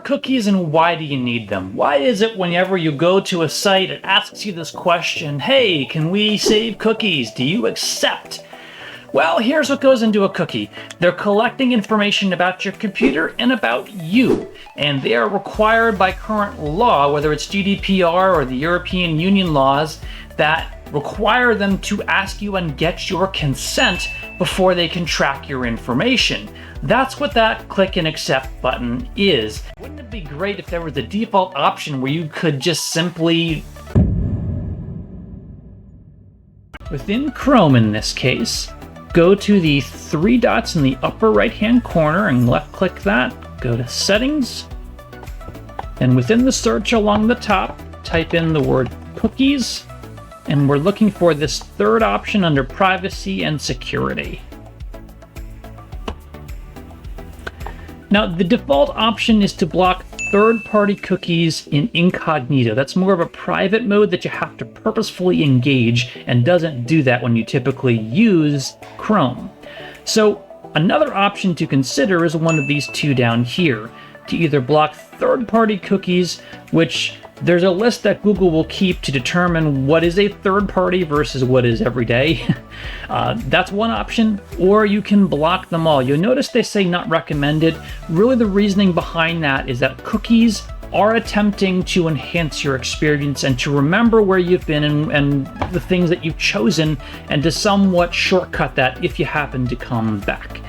cookies and why do you need them? Why is it whenever you go to a site, it asks you this question, hey, can we save cookies? Do you accept? Well, here's what goes into a cookie. They're collecting information about your computer and about you, and they are required by current law, whether it's GDPR or the European Union laws, that require them to ask you and get your consent before they can track your information. That's what that click and accept button is. Wouldn't it be great if there was a default option where you could just simply, within Chrome in this case, go to the three dots in the upper right hand corner and left click that, go to settings, and within the search along the top, type in the word cookies, and we're looking for this third option under privacy and security. Now, the default option is to block third-party cookies in incognito. That's more of a private mode that you have to purposefully engage and doesn't do that when you typically use Chrome. So another option to consider is one of these two down here, to either block third-party cookies, which there's a list that Google will keep to determine what is a third party versus what is everyday. That's one option, or you can block them all. You'll notice they say not recommended. Really the reasoning behind that is that cookies are attempting to enhance your experience and to remember where you've been and the things that you've chosen, and to somewhat shortcut that if you happen to come back.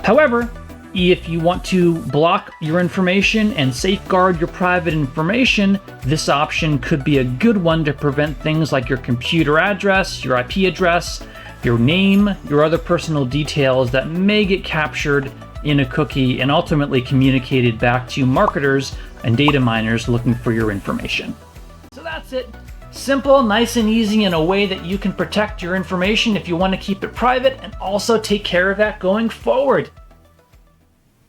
However, if you want to block your information and safeguard your private information, this option could be a good one to prevent things like your computer address, your IP address, your name, your other personal details that may get captured in a cookie and ultimately communicated back to marketers and data miners looking for your information. So that's it. Simple, nice and easy, in a way that you can protect your information if you want to keep it private and also take care of that going forward.